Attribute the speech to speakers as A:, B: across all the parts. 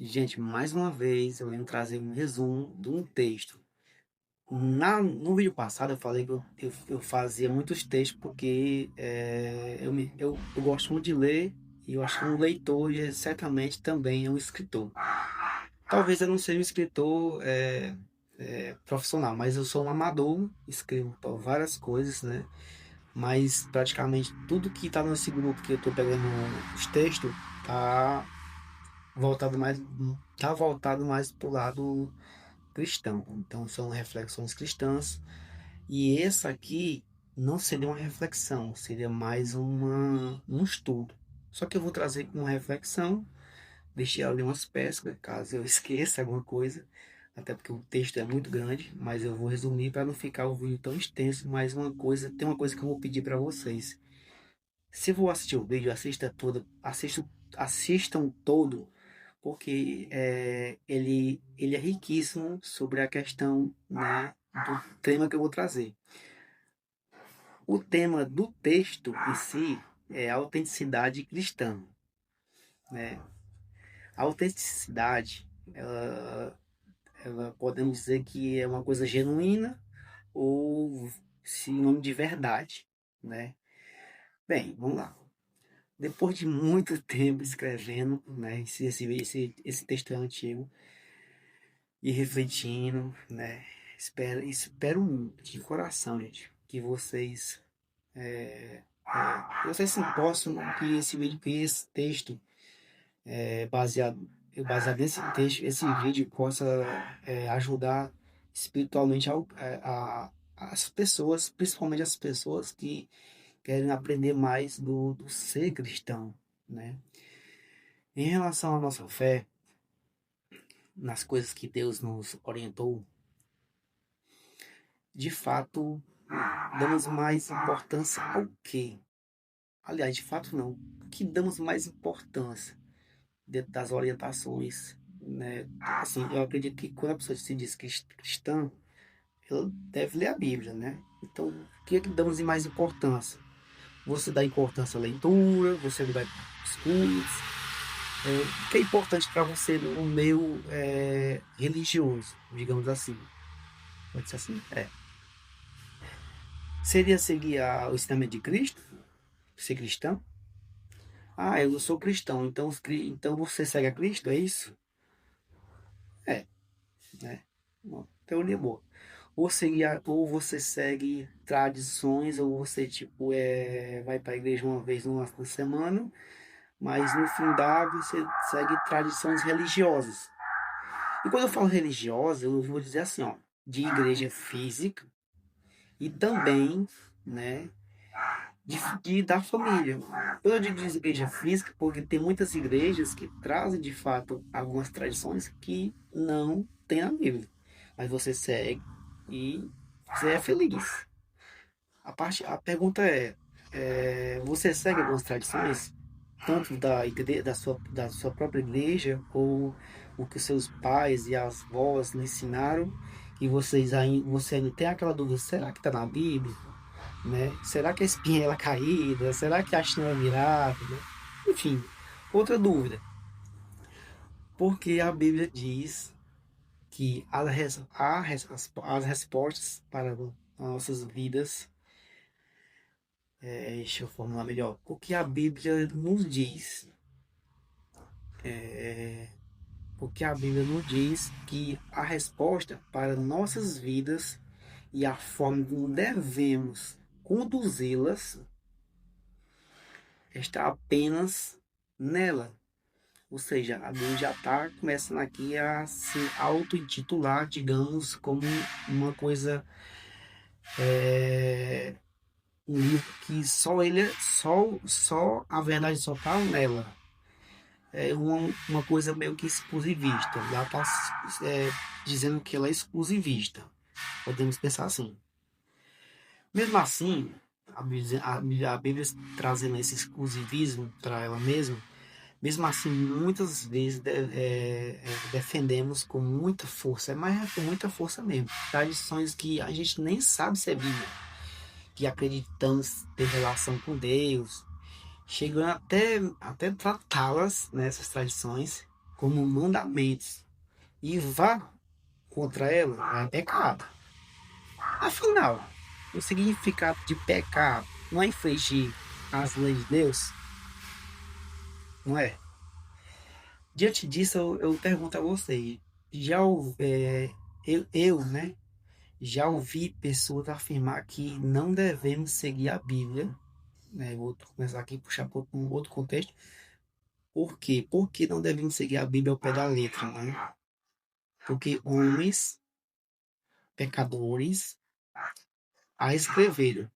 A: Gente, mais uma vez eu venho trazer um resumo de um texto. No vídeo passado eu falei que eu fazia muitos textos porque eu gosto muito de ler e eu acho que um leitor certamente também é um escritor. Talvez eu não seja um escritor profissional, mas eu sou um amador, escrevo para várias coisas, né? Mas praticamente tudo que está nesse grupo que eu estou pegando os textos tá voltado mais tá voltado mais para o lado cristão. Então são reflexões cristãs e essa aqui não seria uma reflexão, seria mais um estudo. Só que eu vou trazer uma reflexão, deixei ali umas pescas, caso eu esqueça alguma coisa, até porque o texto é muito grande, mas eu vou resumir para não ficar o vídeo tão extenso. Mas tem uma coisa que eu vou pedir para vocês. Se vou assistir o vídeo, assistam todo, porque ele é riquíssimo sobre a questão, né, do tema que eu vou trazer. O tema do texto em si é a autenticidade cristã, né? A autenticidade, ela podemos dizer que é uma coisa genuína ou sinônimo de verdade, né? Bem, vamos lá. Depois de muito tempo escrevendo, né, esse texto é antigo, e refletindo, né, espero de coração, gente, que vocês se possam, que esse vídeo, que esse texto baseado nesse texto, esse vídeo possa ajudar espiritualmente as pessoas, principalmente as pessoas que querem aprender mais do ser cristão, né? Em relação à nossa fé, nas coisas que Deus nos orientou, de fato, damos mais importância ao quê? Aliás, de fato não. O que damos mais importância dentro das orientações, né? Assim, eu acredito que quando a pessoa se diz cristã, ela deve ler a Bíblia, né? Então, o que é que damos mais importância? Você dá importância à leitura, você dá estudos. O que é importante para você no meio religioso, digamos assim? Pode ser assim? Seria seguir o ensinamento de Cristo? Ser cristão? Ah, eu sou cristão, então, então você segue a Cristo, é isso? É, né? Uma teoria boa. Ou você segue tradições, ou você, tipo, vai para a igreja uma vez na semana, mas no fim você segue tradições religiosas. E quando eu falo religiosa, eu vou dizer assim, ó, de igreja física e também, né, da família. Quando eu digo de igreja física, porque tem muitas igrejas que trazem de fato algumas tradições que não tem na Bíblia. Mas você segue e você é feliz. A pergunta você segue algumas tradições, tanto da sua própria igreja, ou o que seus pais e as avós lhe ensinaram, e você ainda tem aquela dúvida, será que está na Bíblia? Né? Será que a espinha ela é caída? Será que a chinela é virada? Né? Enfim, outra dúvida. Porque a Bíblia diz que as respostas para as nossas vidas, deixa eu formular melhor, o que a Bíblia nos diz, porque a Bíblia nos diz que a resposta para nossas vidas e a forma como devemos conduzi-las está apenas nela. Ou seja, a Bíblia já está começando aqui a se auto-intitular, digamos, como uma coisa, um livro que só ele, só a verdade só está nela. É uma coisa meio que exclusivista. Lá está dizendo que ela é exclusivista. Podemos pensar assim. Mesmo assim, a Bíblia trazendo esse exclusivismo para ela mesma. Mesmo assim, muitas vezes defendemos com muita força, mas é com muita força mesmo. Tradições que a gente nem sabe se é Bíblia, que acreditamos ter relação com Deus, chegando até tratá-las, né, essas tradições, como mandamentos e vá contra ela, é pecado. Afinal, o significado de pecado não é infringir as leis de Deus, não é? Diante disso, eu pergunto a você, já né, já ouvi pessoas afirmar que não devemos seguir a Bíblia, né? Vou começar aqui a puxar para um outro contexto. Por quê? Porque não devemos seguir a Bíblia ao pé da letra, né? Porque homens pecadores a escreveram.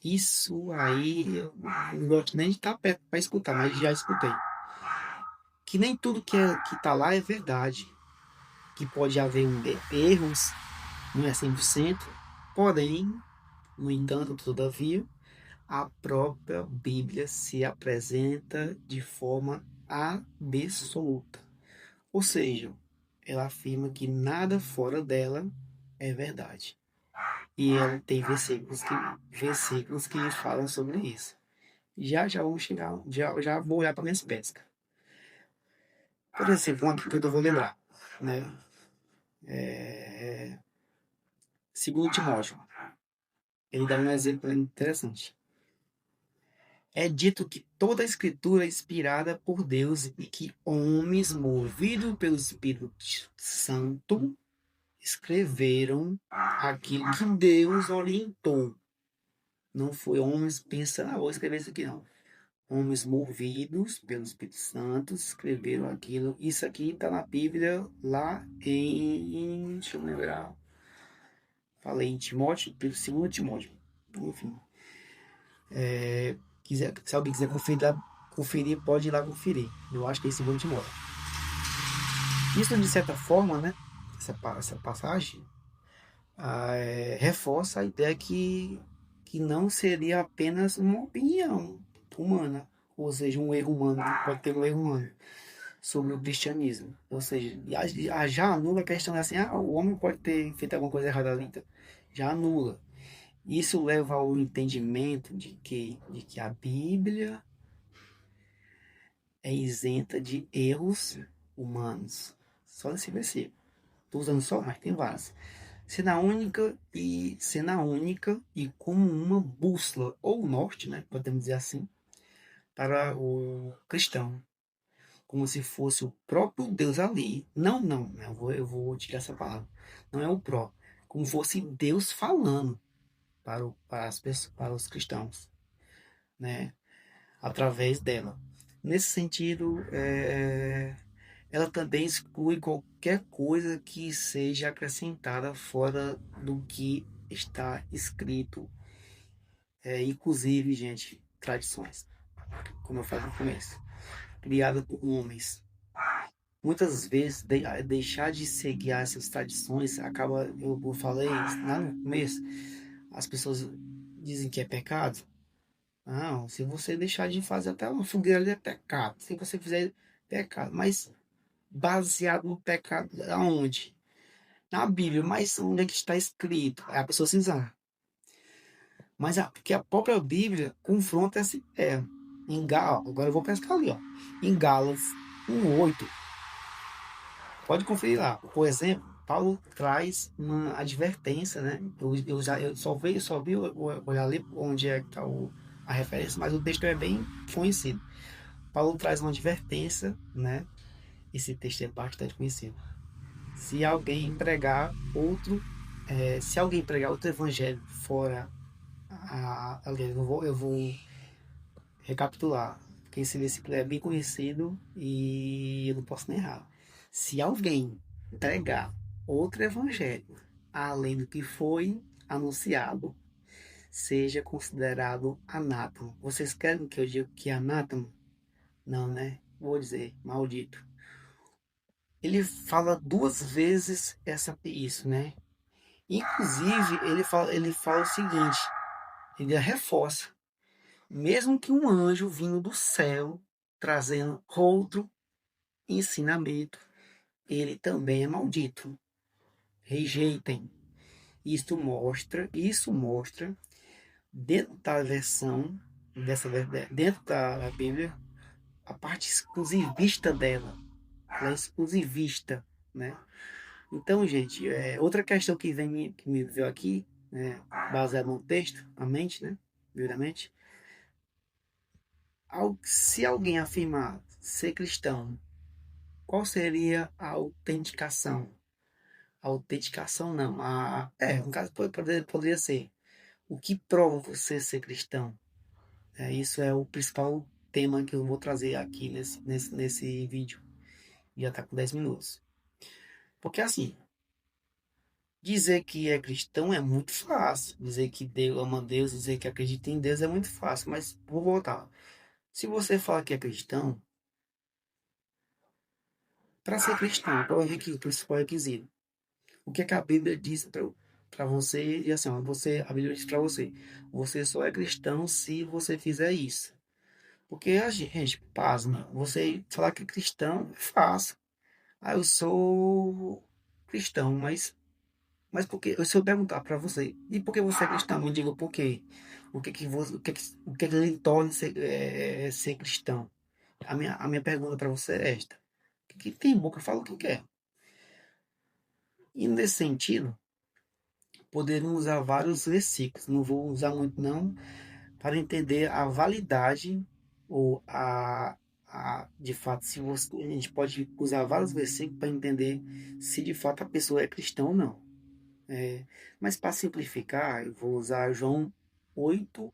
A: Isso aí eu não gosto nem de estar perto para escutar, mas já escutei. Que nem tudo que está lá é verdade. Que pode haver erros, não é 100%. Porém, no entanto, todavia, a própria Bíblia se apresenta de forma absoluta. Ou seja, ela afirma que nada fora dela é verdade. E ela tem versículos que falam sobre isso. Já vamos chegar, já vou olhar para minhas pescas. Por exemplo, uma que eu vou lembrar, né? Segundo Timóteo, ele dá um exemplo interessante. É dito que toda a escritura é inspirada por Deus e que homens movidos pelo Espírito Santo escreveram aquilo que Deus orientou. Não foi homens pensando, vou escrever isso aqui, não. Homens movidos pelo Espírito Santo escreveram aquilo. Isso aqui está na Bíblia, lá em. Deixa eu lembrar. Falei em Timóteo, 2 Timóteo. Enfim. Se alguém quiser conferir, pode ir lá conferir. Eu acho que é em 2 Timóteo. Isso, de certa forma, né? Essa passagem reforça a ideia que não seria apenas uma opinião humana, ou seja, um erro humano, pode ter um erro humano sobre o cristianismo. Ou seja, já anula a questão assim, o homem pode ter feito alguma coisa errada ali, então, já anula. Isso leva ao entendimento de que a Bíblia é isenta de erros humanos. Só nesse versículo. Estou usando só, mas tem várias. Sendo a única e como uma bússola ou norte, né, podemos dizer assim, para o cristão, como se fosse o próprio Deus ali. Não, eu vou tirar essa palavra. Não é o próprio, como fosse Deus falando para as pessoas, para os cristãos, né, através dela. Nesse sentido, ela também exclui qualquer coisa que seja acrescentada fora do que está escrito, inclusive, gente, tradições, como eu falei no começo, criada por homens. Muitas vezes, deixar de seguir essas tradições acaba, eu falei lá no começo, as pessoas dizem que é pecado. Não, se você deixar de fazer até uma fogueira ali é pecado. Se você fizer pecado, mas baseado no pecado aonde? Na Bíblia, mas onde é que está escrito? Aí a pessoa se usar. Mas porque a própria Bíblia confronta essa ideia. Agora eu vou pescar ali, ó. Em Gálatas 1:8. Pode conferir lá. Por exemplo, Paulo traz uma advertência, né? Eu só vi olhar ali onde é que está a referência, mas o texto é bem conhecido. Paulo traz uma advertência, né? Esse texto é bastante conhecido. Se alguém pregar outro evangelho fora aliás, eu vou recapitular, porque esse versículo é bem conhecido e eu não posso nem errar. Se alguém pregar outro evangelho além do que foi anunciado, seja considerado anátema. Vocês querem que eu diga que é anátema? Não, né? Vou dizer maldito. Ele fala 2 vezes isso, né? Inclusive, ele fala o seguinte, ele reforça, mesmo que um anjo vindo do céu, trazendo outro ensinamento, ele também é maldito. Rejeitem. Isso mostra, dentro da versão, dentro da Bíblia, a parte exclusivista dela. ela é exclusivista, né? Então, gente, outra questão que me veio aqui, né, baseado no texto, a mente, né, veio da mente, se alguém afirmar ser cristão, qual seria a autenticação? A autenticação não, no caso poderia ser, o que prova você ser cristão? Isso é o principal tema que eu vou trazer aqui nesse vídeo. Já está com 10 minutos. Porque assim, dizer que é cristão é muito fácil. Dizer que Deus ama Deus, dizer que acredita em Deus é muito fácil. Mas vou voltar. Se você fala que é cristão, para ser cristão, qual é o principal requisito? O que é que a Bíblia diz para você? E assim, ó, a Bíblia diz para você: você só é cristão se você fizer isso. Porque a gente, pasma, você falar que é cristão é fácil. Ah, eu sou cristão, mas por quê? Se eu perguntar para você, e por que você é cristão? Me diga por quê. O que lhe torna ser cristão? A minha pergunta para você é esta. Que tem boca, fala o que quer. E nesse sentido, poderíamos usar vários versículos. Não vou usar muito não, para entender a validade ou de fato, se você, a gente pode usar vários versículos para entender se de fato a pessoa é cristã ou não. É, mas para simplificar, eu vou usar João 8,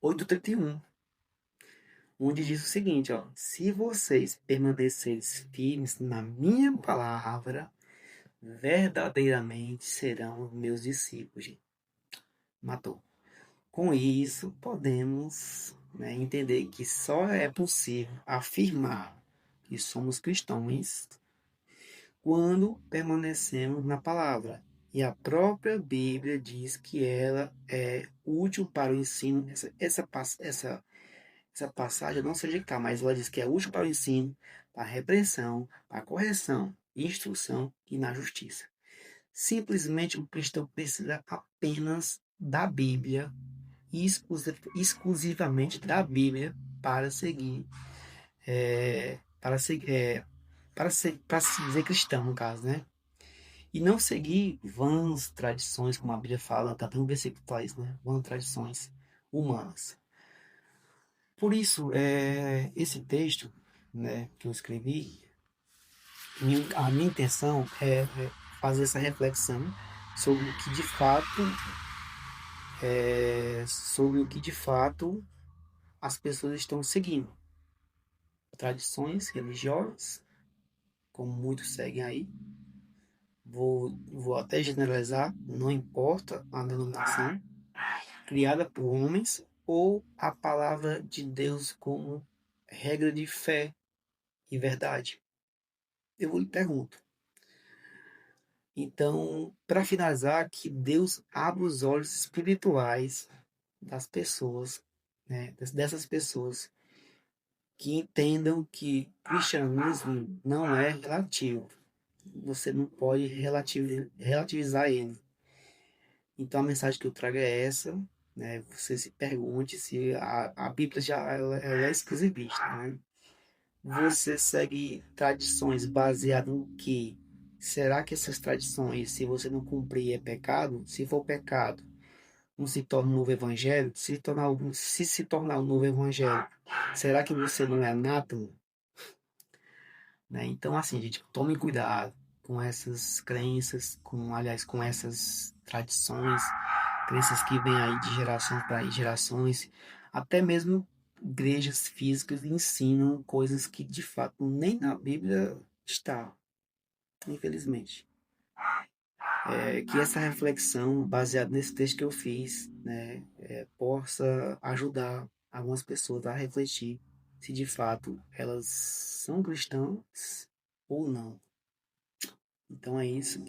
A: 8:31, onde diz o seguinte, ó: se vocês permanecerem firmes na minha palavra, verdadeiramente serão meus discípulos. Gente. Matou. Com isso, podemos, né, entender que só é possível afirmar que somos cristãos quando permanecemos na palavra. E a própria Bíblia diz que ela é útil para o ensino. Essa passagem, eu não sei de cá, mas ela diz que é útil para o ensino, para a repreensão, para a correção, instrução e na justiça. Simplesmente o cristão precisa apenas da Bíblia, exclusivamente da Bíblia, para seguir, para seguir, para se dizer cristão, no caso, né? E não seguir vãs tradições, como a Bíblia fala, tá até um versículo que fala isso, né? Vãs tradições humanas. Por isso, esse texto, né, que eu escrevi, a minha intenção é fazer essa reflexão sobre o que de fato, sobre o que de fato as pessoas estão seguindo. Tradições religiosas, como muitos seguem aí. Vou até generalizar, não importa a denominação, criada por homens, ou a palavra de Deus como regra de fé e verdade. Eu lhe pergunto. Então, para finalizar, que Deus abra os olhos espirituais das pessoas, né, dessas pessoas, que entendam que cristianismo não é relativo. Você não pode relativizar ele. Então a mensagem que eu trago é essa, né? Você se pergunte se a Bíblia ela é exclusivista, né? Você segue tradições baseadas no que? Será que essas tradições, se você não cumprir, é pecado? Se for pecado, não se torna um novo evangelho? Se tornar um novo evangelho, será que você não é anátema? Né? Então, assim, gente, tome cuidado com essas crenças, aliás, com essas tradições, crenças que vêm aí de gerações para gerações, até mesmo igrejas físicas ensinam coisas que de fato nem na Bíblia está, infelizmente. Que essa reflexão, baseada nesse texto que eu fiz, né, possa ajudar algumas pessoas a refletir se de fato elas são cristãs ou não. Então é isso.